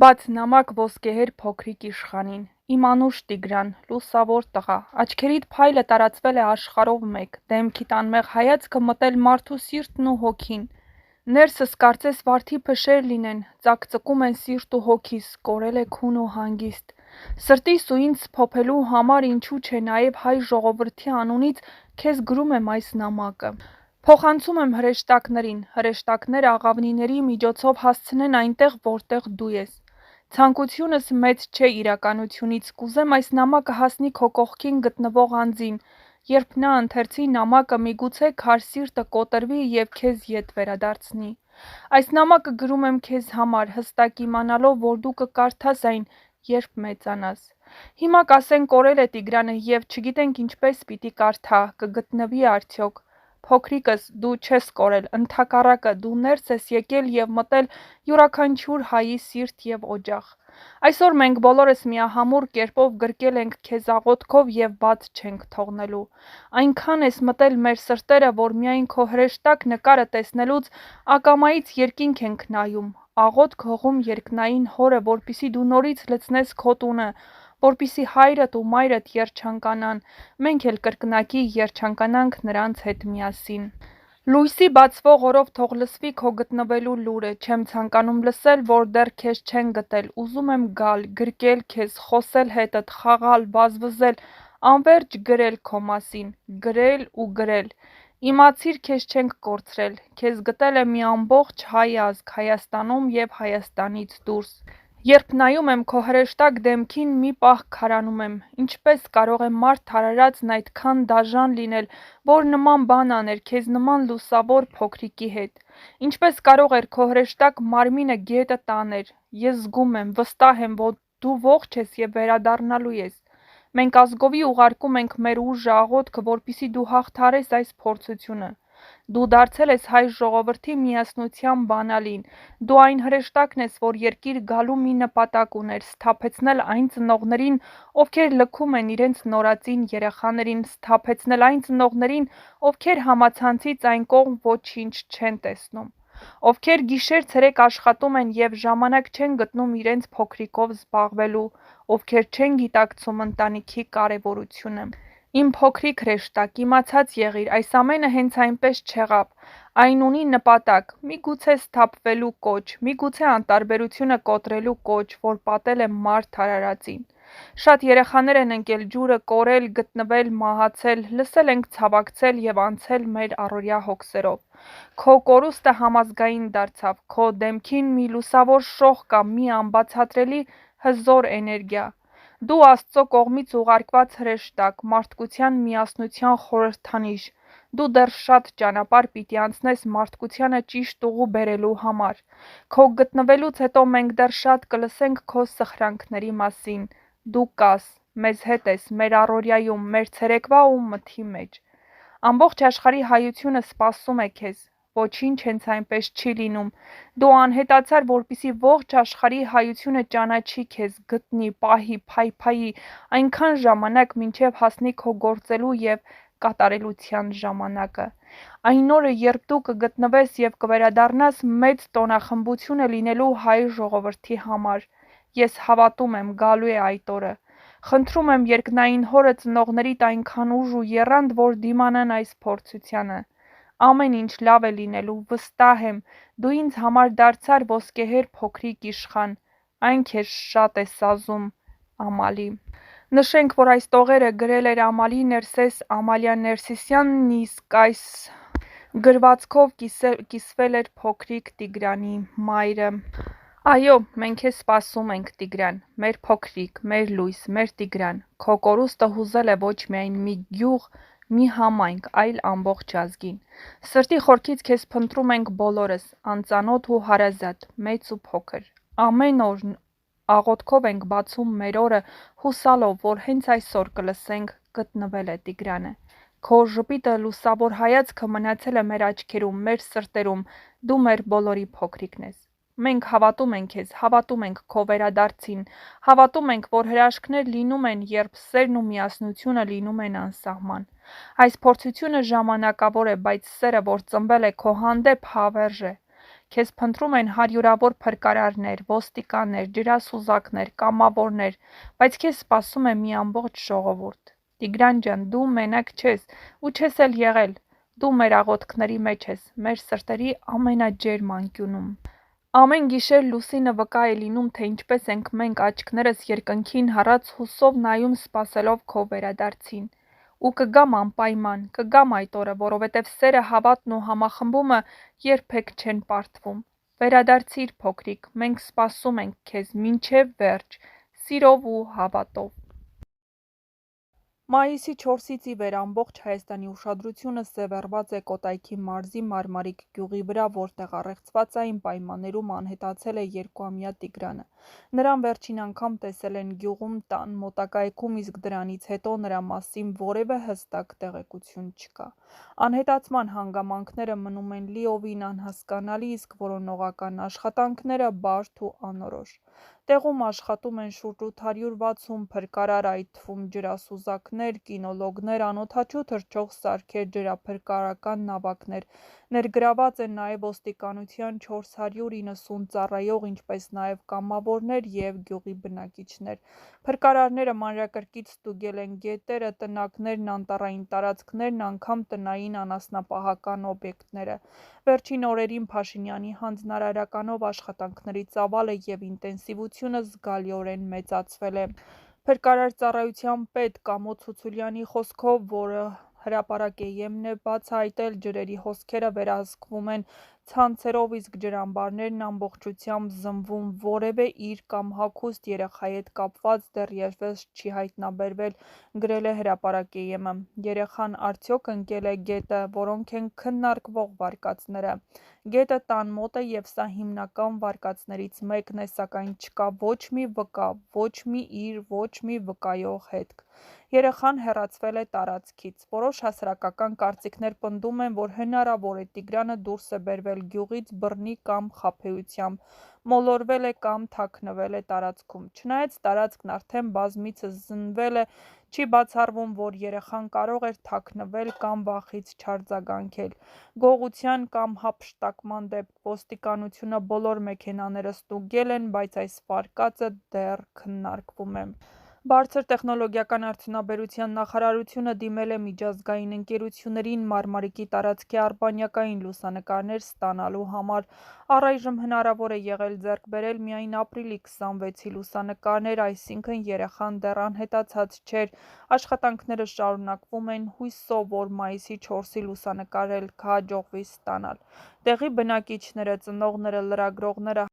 Բաց նամակ ոսկեհեր փոքրիկ իշխանին, իմ անուշ Տիգրան, լուսավոր տղա, աչքերիդ փայլը տարածվել է աշխարհով մեկ, դեմքիդ անմեղ հայացքը մտել մարդու սիրտն ու հոգին, ներսս կարծես վարդի փշեր լինեն, ծակծկում են սիրտ ու հոգիս, կորել է քուն ու հանգիստ, սրտիս ու ինձ փոփելու համար ինչու չէ նաև հայ ժողովրդի անունից քեզ գրում եմ այս նամակը, փոխանցում եմ հրեշտակներին, հրեշտակները աղավնիների միջոցով հասցնեն այնտեղ, որտեղ դու ես, ցանկությունս մեծ չէ իրականությունից, կուզեմ այս նամակը հասնի քո կողքին գտնվող անձին, երբ նա ընթերցի նամակը միգուցե քար սիրտը կոտրվի և քեզ ետ վերադարձնի, այս նամակը գրում եմ քեզ համար, հստակ իմանալով, որ դու կկարդաս այն, երբ մեծանաս, հիմա կասեն կորել է Տիգրանը և չգիտենք ինչպես պիտի կարդա, կգտնվի արդյոք, փոքրիկս դու չես կորել, ընդհակառակը դու ներս ես եկել և մտել յուրաքանչյուր հայի սիրտ և օջախ, այսօր մենք բոլորս միահամուռ կերպով գրկել ենք քեզ աղոթքով և բաց չենք թողնելու, այնքան ես մտել մեր սրտերը, որ միայն քո հրեշտակ նկարը տեսնելուց ակամայից երկինք ենք նայում, աղոթք հողում երկնային հորը, որպեսզի դու նորից լցնես քո տունը, որպեսզի հայրդ ու մայրդ երջանկանան, մենք էլ կրկնակի երջանկանանք նրանց հետ միասին, լույսի բացվող օրով թող լսվի քո գտնվելու լուրը, չեմ ցանկանում լսել, որ դեռ քեզ չեն գտել, ուզում եմ գալ, գրկել քեզ, խոսել հետդ, խաղալ, վազվզել, անվերջ գրել քո մասին, գրել ու գրել, իմացիր քեզ չենք կորցրել, քեզ գտել է մի ամբողջ հայ ազգ Հայաստանում և Հայաստանից դուրս, երբ նայում եմ քո հրեշտակ դեմքին մի պահ քարանում եմ, ինչպես կարող է մարդ արարածն այդքան դաժան լինել, որ նման բան աներ քեզ նման լուսավոր փոքրիկի հետ, ինչպես կարող էր քո հրեշտակ մարմինը գետը տաներ, ես զգում եմ, վստահ եմ, որ դու ողջ ես և վերադառնալու ես, մենք ազգովի ուղարկում ենք մեր ուժը, աղոթքը, որպեսզի դու հաղթահարես այս փորձությունը, դու դարձել ես հայ ժողովրդի միասնության բանալին, դու այն հրեշտակն ես, որ երկիր գալու մի նպատակ ուներ, սթափեցնել այն ծնողներին, ովքեր լքում են իրենց նորածին երեխաներին, սթափեցնել այն ծնողներին, ովքեր համացանցից այն կողմ ոչինչ չեն տեսնում, ովքեր գիշեր-ցերեկ աշխատում են և ժամանակ չեն գտնում իրենց փոքրիկով զբաղվելու, ովքեր չեն գիտակցում ընտանիքի կարևորությունը, իմ փոքրիկ հրեշտակ, իմացած եղիր, այս ամենը հենց այնպես չեղավ, այն ունի նպատակ, միգուցե սթափվելու կոչ, միգուցե անտարբերությունը կոտրելու կոչ, որ պատել է մարդ արարածին, շատ երեխաներ են ընկել ջուրը, կորել, գտնվել, մահացել, լսել ենք ցավակցել և անցել մեր առօրյա հոգսերով, քո կորուստը համազգային դարձավ, քո դեմքին մի լուսավոր շող կա, մի անբացատրելի հզոր էներգիա, դու Աստծո կողմից ուղարկված հրեշտակ, մարդկության միասնության խորհրդանիշ, դու դեռ շատ ճանապարհ պիտի անցնես մարդկությանը ճիշտ ուղու բերելու համար, քո գտնվելուց հետո մենք դեռ շատ կլսենք քո սխրանքների մասին, դու կաս, մեզ հետ ես, մեր առօրյայում, մեր ցերեկվա ու մթի մեջ, ամբողջ աշխարհի հայությունը սպասում է քեզ, ոչինչ հենց այնպես չի լինում, դու անհետացար, որպեսզի ողջ աշխարհի հայությունը ճանաչի քեզ, գտնի, պահի, փայփայի, այնքան ժամանակ, մինչև հասնի քո գործելու և կատարելության ժամանակը, այն օրը, երբ դու կգտնվես և կվերադառնաս մեծ տոնախմբություն է լինելու հայ ժողովրդի համար, ես հավատում եմ գալու է այդ օրը, խնդրում եմ երկնային հորը ծնողներիդ այնքան ուժ ու եռանդ, որ դիմանան այս փորձությանը, ամեն ինչ լավ է լինելու, վստահ եմ, դու ինձ համար դարձար ոսկեհեր փոքրիկ իշխան, այն քեզ շատ է սազում, Ամալի, նշենք, որ այս տողերը գրել էր Ամալի Ներսես Ամալյան Ներսիսյանն, իսկ այս գրվածքով կիսվել էր փոքրիկ Տիգրանի մայրը, այո, մենք քեզ սպասում ենք Տիգրան, մեր փոքրիկ, մեր լույս, մեր Տիգրան, քո կորուստը հուզել է ոչ միայն մի գյուղ, մի համայնք, այլ ամբողջ ազգին, սրտի խորքից քեզ փնտրում ենք բոլորս, անծանոթ ու հարազատ, մեծ ու փոքր, ամեն օր աղոթքով ենք բացում մեր օրը, հուսալով, որ հենց այսօր կլսենք գտնվել է Տիգրանը, քո ժպիտը լուսավոր հայացքը մնացել է մեր աչքերում, մեր սրտերում, դու մեր բոլորի փոքրիկն ես, մենք հավատում ենք քեզ, հավատում ենք քո վերադարձին, հավատում ենք, որ հրաշքներ լինում են, երբ սերն ու միասնությունը լինում են անսահման, այս փորձությունը ժամանակավոր է, բայց սերը, որ ծնվել է քո հանդեպ, հավերժ է, Քեզ փնտրում են հարյուրավոր փրկարարներ, ոստիկաններ, ջրասուզակներ, կամավորներ, բայց քեզ սպասում է մի ամբողջ ժողովուրդ։ Տիգրան ջան, դու մենակ չես, ու չես էլ եղել։ Դու մեր աղոթքների մեջ ես, մեր սրտերի ամենաջերմ անկյունում։ Ամեն գիշեր լուսինը վկա է լինում, թե ինչպես ենք մենք աչքներս երկնքին հառած հուսով նայում սպասելով քո վերադարձին։ Ու կգամ անպայման, կգամ այդ օրը, որովհետև սերը, հավատն ու համախմբումը երբեք չեն պարտվում։ Վերադարձիր, փոքրիկ, մենք սպասում ենք քեզ մինչև վերջ, սիրով ու հավատով։ Մայիսի 4-ից ի վեր ամբողջ Հայաստանի ուշադրությունը սևեռված է Կոտայքի մարզի Մարմարիկ գյուղի վրա, որտեղ առեղծվածային պայմաններում անհետացել է 2-ամյա Տիգրանը։ Նրան վերջին անգամ տեսել են գյուղում տան մոտակայքում, իսկ դրանից հետո նրա մասին որևէ հստակ տեղեկություն չկա։ Անհետացման հանգամանքները մնում են լիովին անհասկանալի, իսկ որոնողական աշխատանքները բարդ ու անորոշ։ Տեղում աշխատում են շուրջ 860 փրկարար, այդ թվում ջրասուզակներ, կինոլոգներ, անօդաչու թռչող սարքեր, ջրափրկարարական նավակներ։ Ներգրաված են նաև ոստիկանության 490 ծառայող, ինչպես նաև կամավորներ և գյուղի բնակիչներ։ Փրկարարները մանրակրկիտ ստուգել են գետերը, տնակներն, անտառային տարածքներն, անգամ տնային անասնապահական օբյեկտները։ Վերջին օրերին Փաշինյանի հանձնարարականով աշխատանքների ծավալը և ինտենսիվությունը զգալիորեն մեծացվել է։ Փրկարար ծառայության պետ Կամո Ցուցուլյանի խոսքով, որը հրապարակ-ԵՄ-ն է բացահայտել, ջրերի հոսքերը վերահսկվում են ցանցերով, իսկ ջրամբարներն ամբողջությամբ զնվում, որևէ իր կամ հագուստ երեխայի հետ կապված դեռևս չի հայտնաբերվել, գրել է հրապարակ-ԵՄ-ը։ Երեխան արդյոք ընկել է գետը, որոնք են քննարկվող վարկածները։ Գետը տան մոտ է և սա հիմնական վարկածներից մեկն է, սակայն չկա ոչ մի վկա, ոչ մի իր, ոչ մի վկայող հետք։ Երեխան հեռացվել է տարածքից։ Որոշ հասարակական կարծիքներ պնդում են, որ հնարավոր է Տիգրանը դուրս է բերվել գյուղից բռնի կամ խաբեությամբ, մոլորվել է կամ թաքնվել է տարածքում։ Չնայած տարածքն արդեն բազմիցս զննվել է, չի բացառվում, որ երեխան կարող էր թաքնվել կամ վախից չարձագանքել։ Գողության կամ հափշտակման դեպք ոստիկանությունը բոլոր մեքենաները ստուգել են, բայց այս վարկածը դեռ քննարկվում է։ Բարձր տեխնոլոգիական արդյունաբերության նախարարությունը դիմել է միջազգային ընկերություններին Մարմարիկի տարածքի արբանյակային լուսանկարներ ստանալու համար։ Առայժմ հնարավոր է եղել ձեռք բերել միայն ապրիլի 26-ի լուսանկարներ, այսինքն երեխան դեռ անհետացած չէր։ Աշխատանքները շարունակվում են, հույսով, որ մայիսի 4-ի լուսանկարներ կհաջողվի ստանալ։ Տեղի բնակիչները, ծնողները, լրագրողները